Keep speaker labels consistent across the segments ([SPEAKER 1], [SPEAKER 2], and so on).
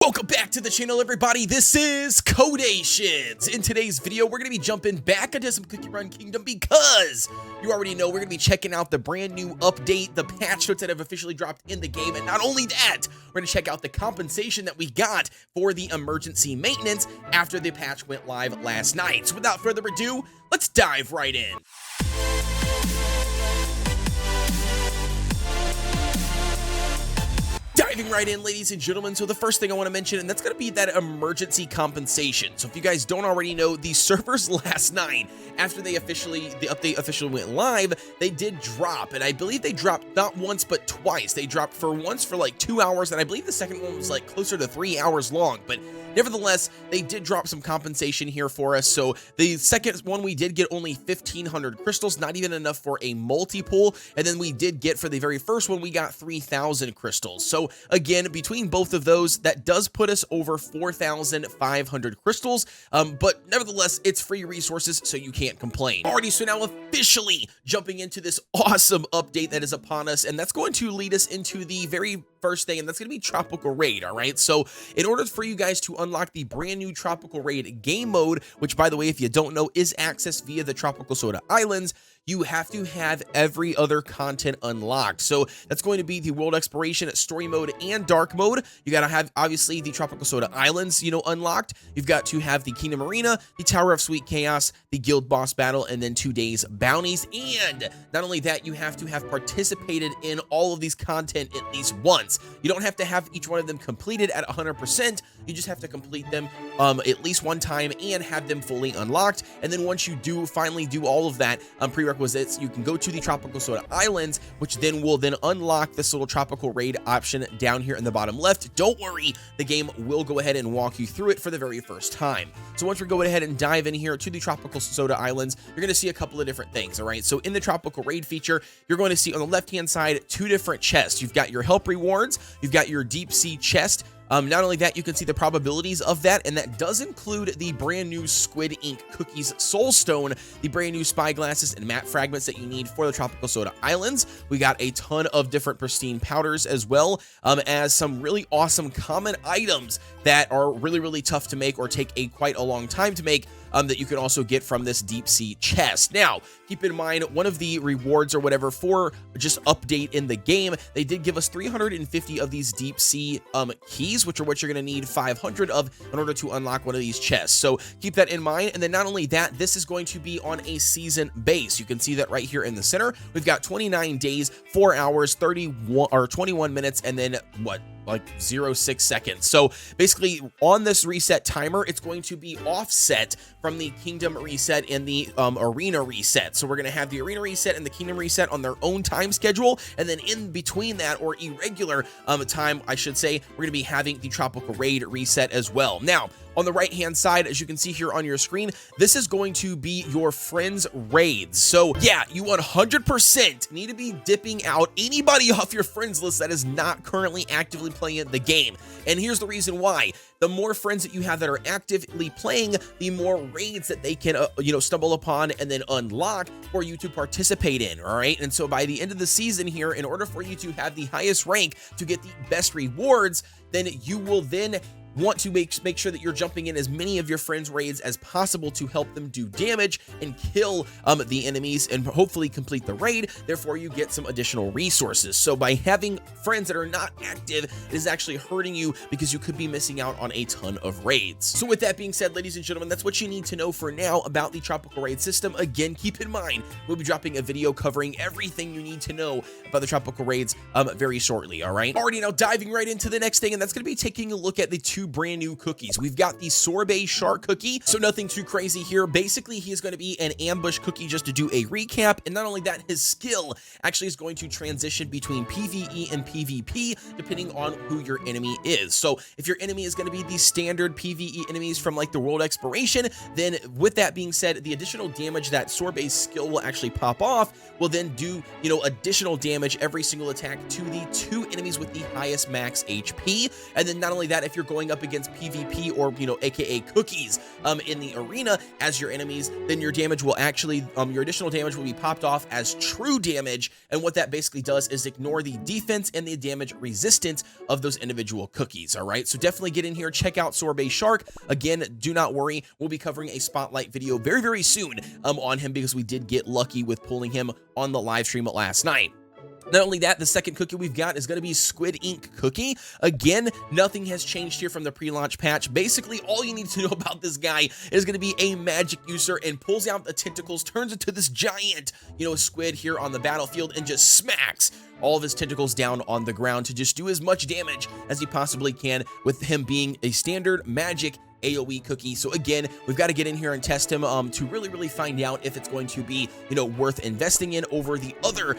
[SPEAKER 1] Welcome back to the channel, everybody. This is Kodeations. In today's video, we're going to be jumping back into some Cookie Run Kingdom because you already know we're going to be checking out the brand new update, the patch notes that have officially dropped in the game. And not only that, we're going to check out the compensation that we got for the emergency maintenance after the patch went live last night. So without further ado, let's dive right in. Diving right in, ladies and gentlemen, so the first thing I want to mention, and that's going to be that emergency compensation. So if you guys don't already know, the servers last night, after the update officially went live, they did drop, and I believe they dropped not once but twice. They dropped for once for like 2 hours, and I believe the second one was like closer to 3 hours long, but nevertheless, they did drop some compensation here for us. So the second one, we did get only 1,500 crystals, not even enough for a multi-pull, and then we did get, for the very first one, we got 3,000 crystals. So again, between both of those, that does put us over 4,500 crystals, but nevertheless, it's free resources, so you can't complain. Alrighty, so now officially jumping into this awesome update that is upon us, and that's going to lead us into the very first thing, and that's going to be Tropical Raid. All right, so in order for you guys to unlock the brand new Tropical Raid game mode, which, by the way, if you don't know, is accessed via the Tropical Soda Islands, you have to have every other content unlocked. So that's going to be the World Exploration, Story Mode, and Dark Mode. You got to have, obviously, the Tropical Soda Islands, unlocked. You've got to have the Kingdom Arena, the Tower of Sweet Chaos, the Guild Boss Battle, and then 2 days bounties. And not only that, you have to have participated in all of these content at least once. You don't have to have each one of them completed at 100%. You just have to complete them at least one time and have them fully unlocked. And then once you do finally do all of that prerequisites, you can go to the Tropical Soda Islands, which then will unlock this little Tropical Raid option down here in the bottom left. Don't worry, the game will go ahead and walk you through it for the very first time. So once we go ahead and dive in here to the Tropical Soda Islands, you're going to see a couple of different things. All right, so in the Tropical Raid feature, you're going to see on the left hand side 2 different chests. You've got your help rewards, you've got your deep sea chest. Not only that, you can see the probabilities of that, and that does include the brand new Squid Ink Cookies Soulstone, the brand new spyglasses and matte fragments that you need for the Tropical Soda Islands. We got a ton of different pristine powders as well, as some really awesome common items that are really tough to make or take quite a long time to make, that you can also get from this deep sea chest. Now, keep in mind, one of the rewards or whatever for just update in the game, they did give us 350 of these deep sea keys, which are what you're going to need 500 of in order to unlock one of these chests. So keep that in mind. And then not only that, this is going to be on a season base. You can see that right here in the center. We've got 29 days, 4 hours, 21 minutes, and then what? Like 0.6 seconds. So basically on this reset timer, it's going to be offset from the kingdom reset and the arena reset. So we're going to have the arena reset and the kingdom reset on their own time schedule. And then in between that, or irregular time, I should say, we're going to be having the Tropical Raid reset as well. Now, on the right hand side, as you can see here on your screen, this is going to be your friends raids. So yeah, you 100% need to be dipping out anybody off your friends list that is not currently actively playing the game. And here's the reason why. The more friends that you have that are actively playing, the more raids that they can, stumble upon and then unlock for you to participate in, all right? And so by the end of the season here, in order for you to have the highest rank to get the best rewards, then you will then want to make sure that you're jumping in as many of your friends' raids as possible to help them do damage and kill the enemies and hopefully complete the raid. Therefore, you get some additional resources. So by having friends that are not active, it is actually hurting you because you could be missing out on a ton of raids. So with that being said, ladies and gentlemen, that's what you need to know for now about the Tropical Raid system. Again, keep in mind, we'll be dropping a video covering everything you need to know about the Tropical Raids very shortly, all right? Alrighty, now diving right into the next thing, and that's going to be taking a look at the 2 brand new cookies. We've got the Sorbet Shark cookie, so nothing too crazy here. Basically, he is going to be an ambush cookie, just to do a recap, and not only that, his skill actually is going to transition between PvE and PvP depending on who your enemy is. So if your enemy is going to be the standard PvE enemies from like the World Exploration, then with that being said, the additional damage that Sorbet's skill will actually pop off will then do, additional damage every single attack to the 2 enemies with the highest max HP. And then not only that, if you're going going up against PvP or, you know, aka cookies in the arena as your enemies, then your damage will actually, your additional damage will be popped off as true damage. And what that basically does is ignore the defense and the damage resistance of those individual cookies. All right, so definitely get in here, check out Sorbet Shark. Again, do not worry, we'll be covering a spotlight video very, very soon on him, because we did get lucky with pulling him on the live stream last night. Not only that, the second cookie we've got is going to be Squid Ink cookie. Again, nothing has changed here from the pre-launch patch. Basically, all you need to know about this guy is going to be a magic user and pulls out the tentacles, turns into this giant, you know, squid here on the battlefield, and just smacks all of his tentacles down on the ground to just do as much damage as he possibly can, with him being a standard magic AoE cookie. So again, we've got to get in here and test him to really find out if it's going to be, you know, worth investing in over the other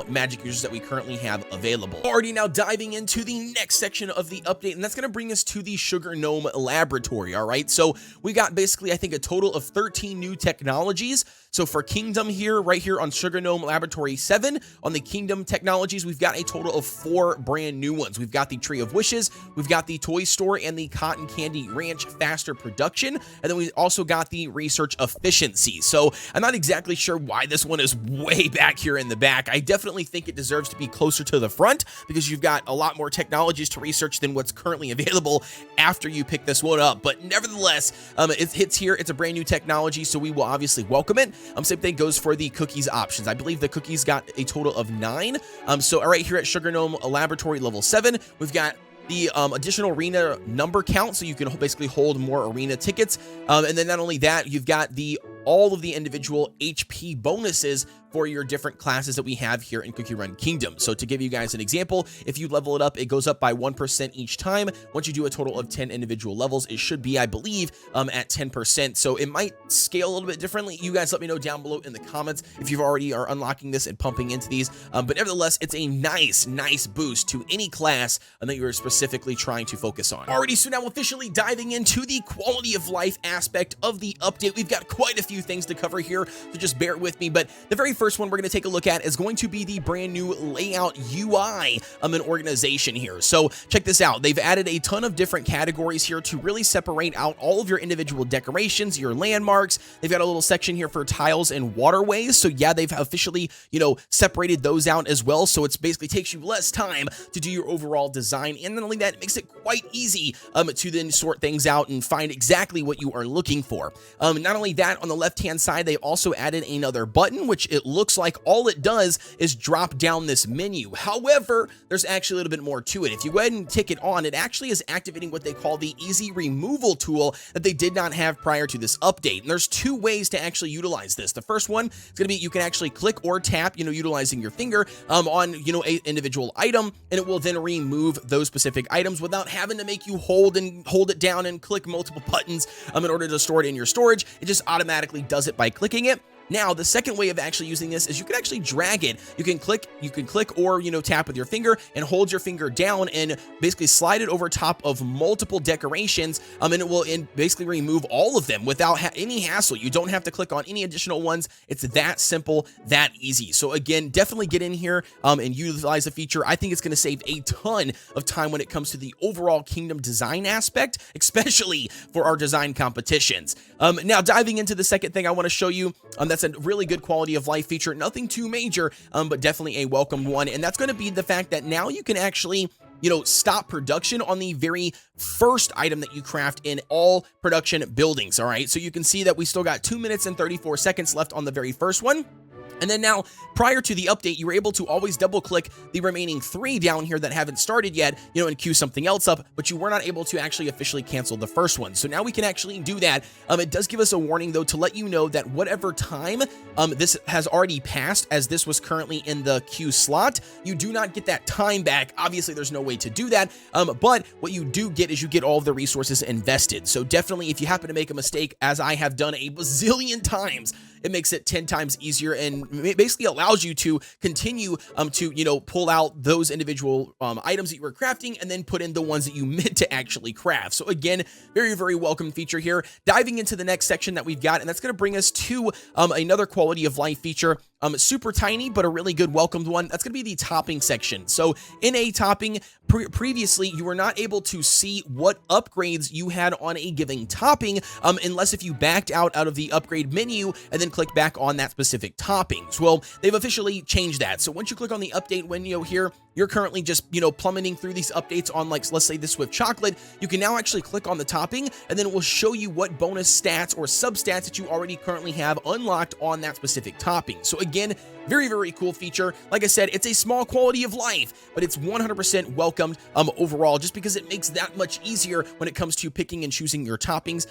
[SPEAKER 1] magic users that we currently have available. Already now diving into the next section of the update, and that's going to bring us to the Sugar Gnome Laboratory. All right, so we got basically, I think, a total of 13 new technologies. So for Kingdom here, right here on Sugar Gnome Laboratory 7, on the Kingdom technologies, we've got a total of 4 brand new ones. We've got the Tree of Wishes, we've got the Toy Store, and the Cotton Candy Ranch faster production, and then we also got the research efficiency. So I'm not exactly sure why this one is way back here in the back. I definitely think it deserves to be closer to the front, because you've got a lot more technologies to research than what's currently available after you pick this one up. But nevertheless, it hits here. It's a brand new technology, so we will obviously welcome it. Same thing goes for the cookies options. I believe the cookies got a total of 9. So right here at Sugar Gnome Laboratory level 7, we've got the additional arena number count, so you can basically hold more arena tickets. And then not only that, you've got all of the individual HP bonuses for your different classes that we have here in Cookie Run Kingdom. So to give you guys an example, if you level it up, it goes up by 1% each time. Once you do a total of 10 individual levels, it should be, I believe, at 10%. So it might scale a little bit differently. You guys let me know down below in the comments if you already are unlocking this and pumping into these. But nevertheless, it's a nice boost to any class that you're specifically trying to focus on. Alrighty, so now officially diving into the quality of life aspect of the update. We've got quite a few things to cover here, so just bear with me. But the very first one we're going to take a look at is going to be the brand new layout UI an organization here. So check this out. They've added a ton of different categories here to really separate out all of your individual decorations, your landmarks. They've got a little section here for tiles and waterways. So yeah, they've officially, you know, separated those out as well. So it's basically takes you less time to do your overall design. And not only that, it makes it quite easy to then sort things out and find exactly what you are looking for. Not only that, on the left-hand side, they also added another button, which it looks like all it does is drop down this menu. However, there's actually a little bit more to it. If you go ahead and tick it on, it actually is activating what they call the easy removal tool that they did not have prior to this update. And there's 2 ways to actually utilize this. The first one is going to be you can actually click or tap, you know, utilizing your finger on, you know, an individual item, and it will then remove those specific items without having to make you hold it down and click multiple buttons in order to store it in your storage. It just automatically does it by clicking it. Now, the second way of actually using this is you can actually drag it. You can click or, you know, tap with your finger and hold your finger down and basically slide it over top of multiple decorations, and it will basically remove all of them without any hassle. You don't have to click on any additional ones. It's that simple, that easy. So again, definitely get in here and utilize the feature. I think it's going to save a ton of time when it comes to the overall Kingdom design aspect, especially for our design competitions. Now, diving into the second thing I want to show you, that's a really good quality of life feature. Nothing too major, but definitely a welcome one. And that's going to be the fact that now you can actually, you know, stop production on the very first item that you craft in all production buildings. All right. So you can see that we still got 2 minutes and 34 seconds left on the very first one. And then now, prior to the update, you were able to always double click the remaining 3 down here that haven't started yet, you know, and queue something else up, but you were not able to actually officially cancel the first one. So now we can actually do that. It does give us a warning, though, to let you know that whatever time this has already passed, as this was currently in the queue slot, you do not get that time back. Obviously, there's no way to do that, but what you do get is you get all of the resources invested. So definitely, if you happen to make a mistake, as I have done a bazillion times, it makes it 10 times easier and basically allows you to continue to, you know, pull out those individual items that you were crafting and then put in the ones that you meant to actually craft. So again, very, very welcome feature here. Diving into the next section that we've got, and that's going to bring us to another quality of life feature, super tiny, but a really good welcomed one. That's going to be the topping section. So in a topping, previously, you were not able to see what upgrades you had on a given topping unless if you backed out of the upgrade menu and then click back on that specific toppings. Well, they've officially changed that. So once you click on the update window here, you're currently just, plummeting through these updates on, like, let's say this Swift chocolate. You can now actually click on the topping, and then it will show you what bonus stats or substats that you already currently have unlocked on that specific topping. So again, very, very cool feature. Like I said, it's a small quality of life, but it's 100% welcomed overall, just because it makes that much easier when it comes to picking and choosing your toppings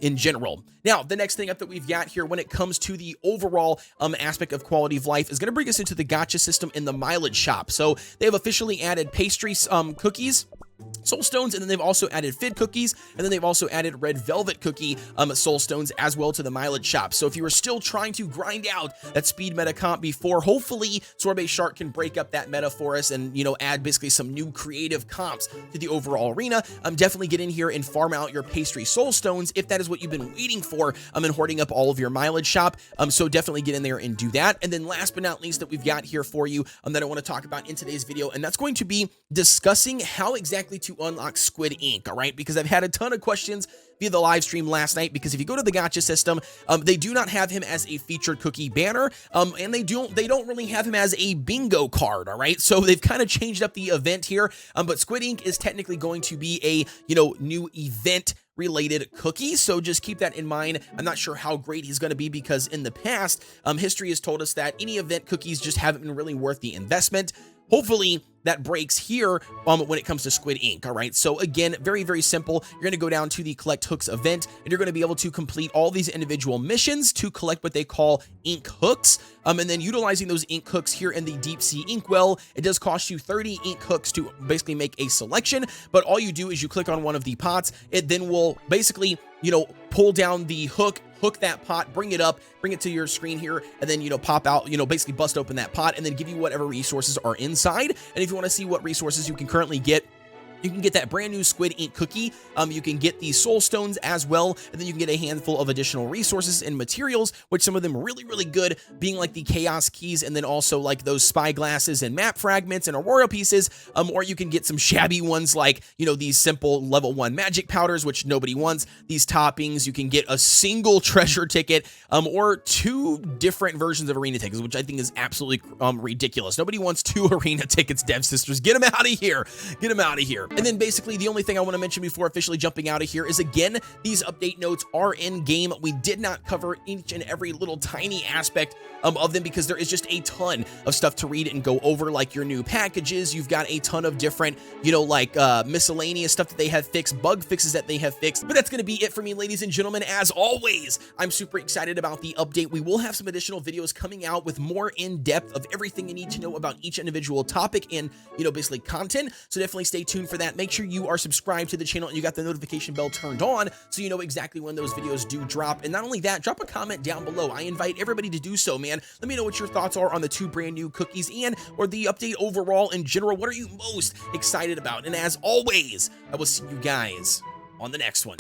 [SPEAKER 1] in general. Now, the next thing up that we've got here when it comes to the overall aspect of quality of life is going to bring us into the gacha system in the Milage shop. So they have officially added pastry cookies, soul stones, and then they've also added fid cookies, and then they've also added red velvet cookie soul stones as well to the Milage shop. So if you were still trying to grind out that speed meta comp before, hopefully Sorbet Shark can break up that meta for us and add basically some new creative comps to the overall arena. Definitely get in here and farm out your pastry soul stones if that is what you've been waiting for and hoarding up all of your Milage shop. So definitely get in there and do that. And then last but not least that we've got here for you that I want to talk about in today's video, and that's going to be discussing how exactly to unlock Squid Ink, all right? Because I've had a ton of questions via the live stream last night, because if you go to the gacha system, they do not have him as a featured cookie banner, and they don't really have him as a bingo card, all right? So they've kind of changed up the event here, but Squid Ink is technically going to be a, new event related cookie. So just keep that in mind. I'm not sure how great he's going to be, because in the past, history has told us that any event cookies just haven't been really worth the investment. Hopefully that breaks here when it comes to Squid Ink, all right? So again, very, very simple. You're going to go down to the Collect Hooks event, and you're going to be able to complete all these individual missions to collect what they call ink hooks. And then utilizing those ink hooks here in the Deep Sea Inkwell, it does cost you 30 ink hooks to basically make a selection, but all you do is you click on one of the pots. It then will basically, pull down the hook that pot, bring it up, bring it to your screen here, and then, pop out, basically bust open that pot and then give you whatever resources are inside. And if you want to see what resources you can currently get, you can get that brand new Squid Ink cookie. You can get the soul stones as well, and then you can get a handful of additional resources and materials, which some of them really, really good, being like the chaos keys, and then also like those spy glasses and map fragments and aurora pieces. Or you can get some shabby ones like, these simple level 1 magic powders, which nobody wants. These toppings, you can get a single treasure ticket, or 2 different versions of arena tickets, which I think is absolutely ridiculous. Nobody wants 2 arena tickets, Dev Sisters. Get them out of here. Get them out of here. And then basically the only thing I want to mention before officially jumping out of here is, again, these update notes are in game. We did not cover each and every little tiny aspect of them, because there is just a ton of stuff to read and go over, like your new packages. You've got a ton of different, miscellaneous stuff that they have fixed, bug fixes that they have fixed. But that's going to be it for me, ladies and gentlemen. As always, I'm super excited about the update. We will have some additional videos coming out with more in-depth of everything you need to know about each individual topic and, basically content. So definitely stay tuned for that. Make sure you are subscribed to the channel and you got the notification bell turned on so you know exactly when those videos do drop. And not only that, drop a comment down below. I invite everybody to do so, man. Let me know what your thoughts are on the 2 brand new cookies or the update overall in general. What are you most excited about? And as always, I will see you guys on the next one.